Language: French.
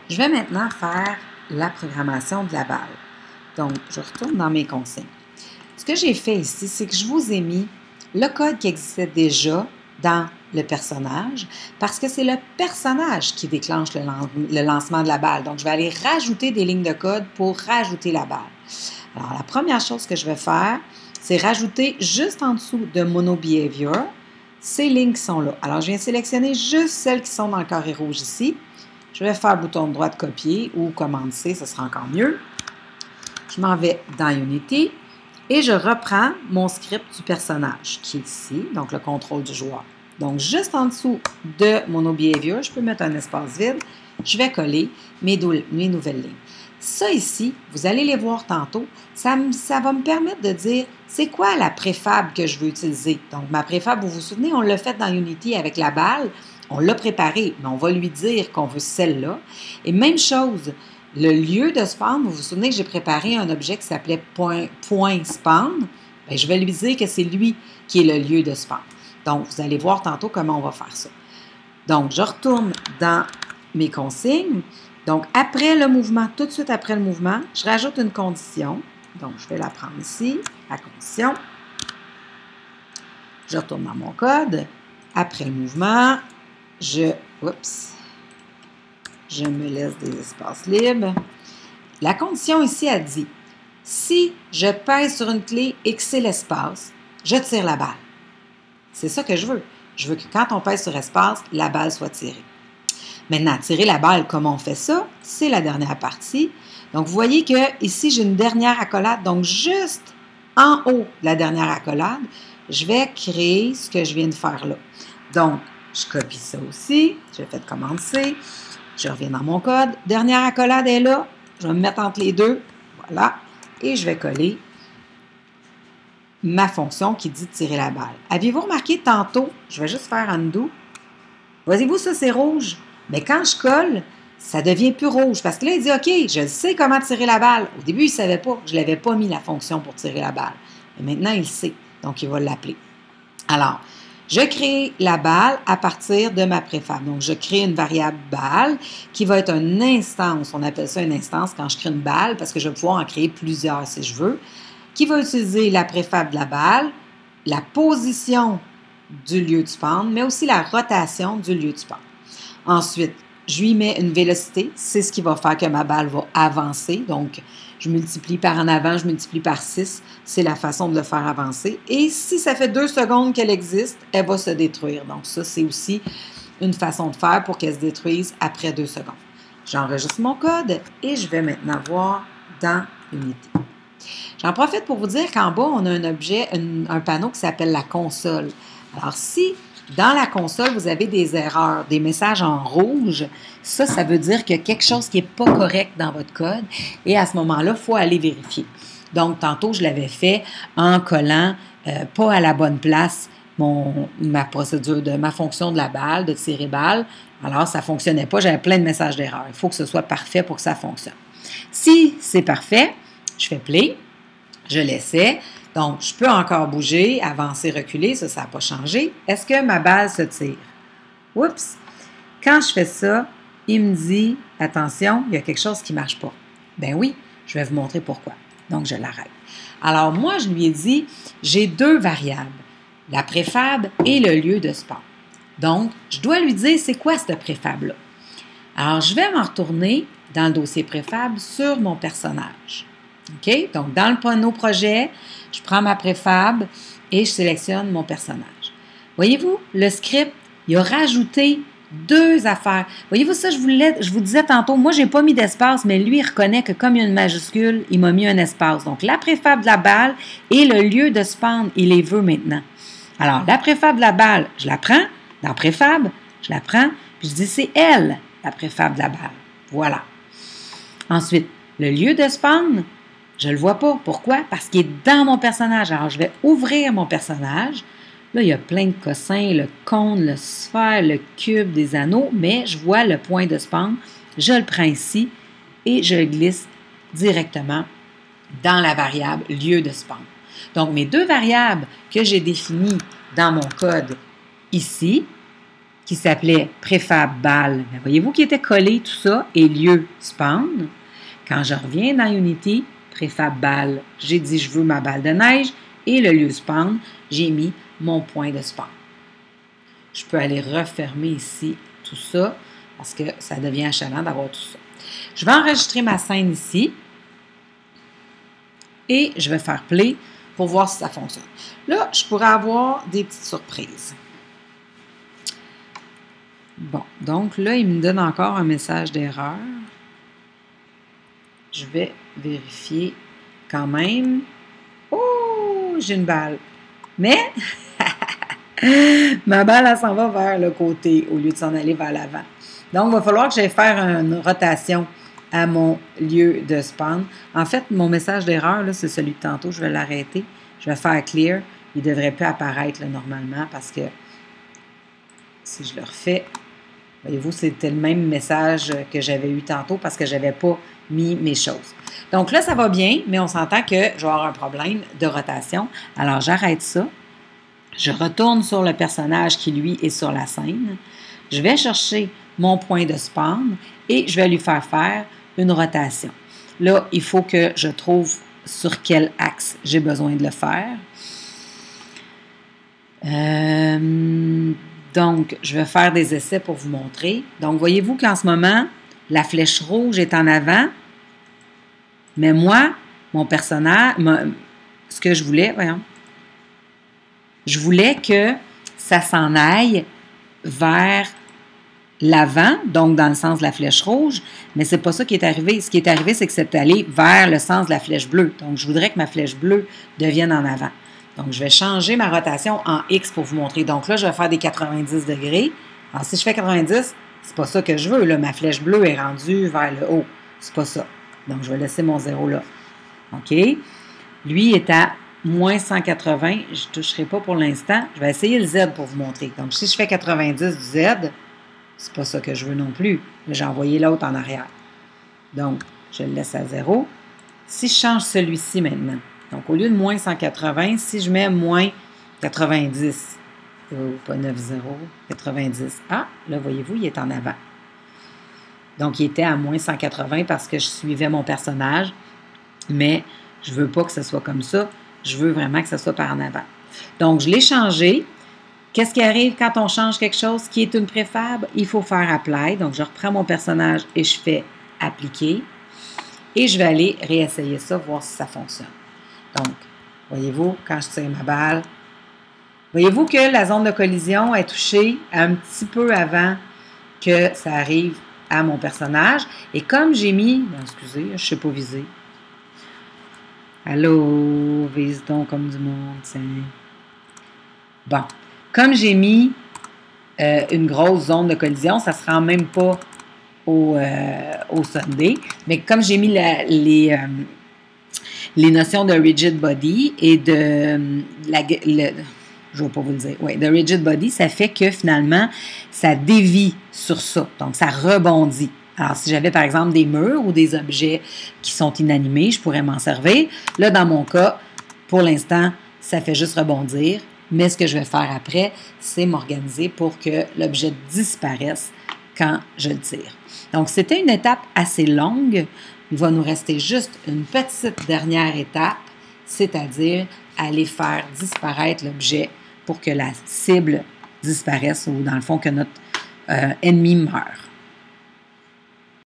Je vais maintenant faire la programmation de la balle. Donc, je retourne dans mes consignes. Ce que j'ai fait ici, c'est que je vous ai mis le code qui existait déjà dans le personnage parce que c'est le personnage qui déclenche le lancement de la balle. Donc, je vais aller rajouter des lignes de code pour rajouter la balle. Alors, la première chose que je vais faire, c'est rajouter juste en dessous de MonoBehavior ces lignes qui sont là. Alors, je viens sélectionner juste celles qui sont dans le carré rouge ici. Je vais faire bouton droit de copier ou commande C, ce sera encore mieux. Je m'en vais dans Unity et je reprends mon script du personnage qui est ici, donc le contrôle du joueur. Donc, juste en dessous de MonoBehavior, je peux mettre un espace vide. Je vais coller mes nouvelles lignes. Ça ici, vous allez les voir tantôt, ça va me permettre de dire c'est quoi la préfab que je veux utiliser. Donc, ma préfab, vous vous souvenez, on l'a fait dans Unity avec la balle, on l'a préparée, mais on va lui dire qu'on veut celle-là. Et même chose, le lieu de spawn, vous vous souvenez que j'ai préparé un objet qui s'appelait point spawn, bien, je vais lui dire que c'est lui qui est le lieu de spawn. Donc, vous allez voir tantôt comment on va faire ça. Donc, je retourne dans mes consignes. Donc, après le mouvement, tout de suite après le mouvement, je rajoute une condition. Donc, je vais la prendre ici, la condition. Je retourne dans mon code. Après le mouvement, je me laisse des espaces libres. La condition ici, elle dit, si je pèse sur une clé et que c'est l'espace, je tire la balle. C'est ça que je veux. Je veux que quand on pèse sur espace, la balle soit tirée. Maintenant, tirer la balle, comment on fait ça? C'est la dernière partie. Donc, vous voyez que ici, j'ai une dernière accolade. Donc, juste en haut de la dernière accolade, je vais créer ce que je viens de faire là. Donc, je copie ça aussi. Je fais commande C. Je reviens dans mon code. Dernière accolade est là. Je vais me mettre entre les deux. Voilà. Et je vais coller ma fonction qui dit tirer la balle. Avez-vous remarqué tantôt, je vais juste faire undo. Voyez-vous, ça, c'est rouge. Mais quand je colle, ça devient plus rouge. Parce que là, il dit, OK, je sais comment tirer la balle. Au début, il ne savait pas. Je ne l'avais pas mis la fonction pour tirer la balle. Mais maintenant, il sait. Donc, il va l'appeler. Alors, je crée la balle à partir de ma préfab. Donc, je crée une variable balle qui va être une instance. On appelle ça une instance quand je crée une balle parce que je vais pouvoir en créer plusieurs si je veux. Qui va utiliser la préfab de la balle, la position du lieu de spawn, mais aussi la rotation du lieu de spawn. Ensuite, je lui mets une vélocité. C'est ce qui va faire que ma balle va avancer. Donc, je multiplie par en avant, je multiplie par 6. C'est la façon de le faire avancer. Et si ça fait 2 secondes qu'elle existe, elle va se détruire. Donc, ça, c'est aussi une façon de faire pour qu'elle se détruise après 2 secondes. J'enregistre mon code et je vais maintenant voir dans Unity. J'en profite pour vous dire qu'en bas, on a un objet, un panneau qui s'appelle la console. Alors, si dans la console, vous avez des erreurs, des messages en rouge, ça veut dire qu'il y a quelque chose qui n'est pas correct dans votre code. Et à ce moment-là, il faut aller vérifier. Donc, tantôt, je l'avais fait en collant pas à la bonne place ma procédure ma fonction de la balle, de tirer balle. Alors, ça ne fonctionnait pas. J'avais plein de messages d'erreur. Il faut que ce soit parfait pour que ça fonctionne. Si c'est parfait, je fais play, je l'essaie. Donc, je peux encore bouger, avancer, reculer, ça n'a pas changé. Est-ce que ma balle se tire? Oups! Quand je fais ça, il me dit, attention, il y a quelque chose qui ne marche pas. Ben oui, je vais vous montrer pourquoi. Donc, je l'arrête. Alors, moi, je lui ai dit, j'ai 2 variables, la préfab et le lieu de spawn. Donc, je dois lui dire, c'est quoi cette préfab-là? Alors, je vais m'en retourner dans le dossier préfab sur mon personnage. OK? Donc, dans le panneau projet, je prends ma préfab et je sélectionne mon personnage. Voyez-vous, le script, il a rajouté 2 affaires. Voyez-vous ça, je vous disais tantôt, moi, je n'ai pas mis d'espace, mais lui, il reconnaît que comme il y a une majuscule, il m'a mis un espace. Donc, la préfab de la balle et le lieu de spawn, il les veut maintenant. Alors, la préfab de la balle, je la prends. Dans préfab, je la prends, puis je dis, c'est elle, la préfab de la balle. Voilà. Ensuite, le lieu de spawn, je ne le vois pas. Pourquoi? Parce qu'il est dans mon personnage. Alors, je vais ouvrir mon personnage. Là, il y a plein de cossins, le cône, le sphère, le cube, des anneaux, mais je vois le point de spawn. Je le prends ici et je le glisse directement dans la variable lieu de spawn. Donc, mes 2 variables que j'ai définies dans mon code ici, qui s'appelait préfab balle. Voyez-vous qu'il était collé tout ça et lieu spawn. Quand je reviens dans Unity, préfab balle, j'ai dit je veux ma balle de neige et le lieu spawn, j'ai mis mon point de spawn. Je peux aller refermer ici tout ça parce que ça devient achalant d'avoir tout ça. Je vais enregistrer ma scène ici et je vais faire play pour voir si ça fonctionne. Là, je pourrais avoir des petites surprises. Bon, donc là, il me donne encore un message d'erreur. Je vais vérifier quand même. Oh, j'ai une balle. Mais, ma balle, elle s'en va vers le côté au lieu de s'en aller vers l'avant. Donc, il va falloir que j'aille faire une rotation à mon lieu de spawn. En fait, mon message d'erreur, c'est celui de tantôt. Je vais l'arrêter. Je vais faire clear. Il ne devrait plus apparaître là, normalement parce que si je le refais, voyez-vous, c'était le même message que j'avais eu tantôt parce que je n'avais pas mis mes choses. Donc là, ça va bien, mais on s'entend que je vais avoir un problème de rotation. Alors, j'arrête ça. Je retourne sur le personnage qui, lui, est sur la scène. Je vais chercher mon point de spawn et je vais lui faire une rotation. Là, il faut que je trouve sur quel axe j'ai besoin de le faire. Donc, je vais faire des essais pour vous montrer. Donc, voyez-vous qu'en ce moment, la flèche rouge est en avant, mais moi, mon personnage, ce que je voulais, voyons, je voulais que ça s'en aille vers l'avant, donc dans le sens de la flèche rouge, mais c'est pas ça qui est arrivé. Ce qui est arrivé, c'est que c'est allé vers le sens de la flèche bleue. Donc, je voudrais que ma flèche bleue devienne en avant. Donc, je vais changer ma rotation en X pour vous montrer. Donc là, je vais faire des 90 degrés. Alors, si je fais 90, c'est pas ça que je veux. Là, ma flèche bleue est rendue vers le haut. C'est pas ça. Donc, je vais laisser mon 0 là. OK? Lui est à moins 180. Je ne toucherai pas pour l'instant. Je vais essayer le Z pour vous montrer. Donc, si je fais 90 du Z, c'est pas ça que je veux non plus. J'ai envoyé l'autre en arrière. Donc, je le laisse à 0. Si je change celui-ci maintenant, donc au lieu de moins 180, si je mets moins 90, pas 90, 90, ah, là, voyez-vous, il est en avant. Donc, il était à moins 180 parce que je suivais mon personnage, mais je ne veux pas que ce soit comme ça. Je veux vraiment que ce soit par en avant. Donc, je l'ai changé. Qu'est-ce qui arrive quand on change quelque chose qui est une préfab? Il faut faire Apply. Donc, je reprends mon personnage et je fais Appliquer. Et je vais aller réessayer ça, voir si ça fonctionne. Donc, voyez-vous, quand je tire ma balle, voyez-vous que la zone de collision est touchée un petit peu avant que ça arrive à mon personnage. Et comme j'ai mis, non, excusez, je ne sais pas viser. Allô, vise donc comme du monde, tiens. Bon, comme j'ai mis une grosse zone de collision, ça ne se rend même pas au Sunday, mais comme j'ai mis les notions de rigid body et de je ne vais pas vous le dire, oui, de rigid body, ça fait que finalement, ça dévie sur ça, donc ça rebondit. Alors, si j'avais par exemple des murs ou des objets qui sont inanimés, je pourrais m'en servir. Là, dans mon cas, pour l'instant, ça fait juste rebondir, mais ce que je vais faire après, c'est m'organiser pour que l'objet disparaisse quand je le tire. Donc, c'était une étape assez longue. Il va nous rester juste une petite dernière étape, c'est-à-dire aller faire disparaître l'objet pour que la cible disparaisse ou, dans le fond, que notre ennemi meure.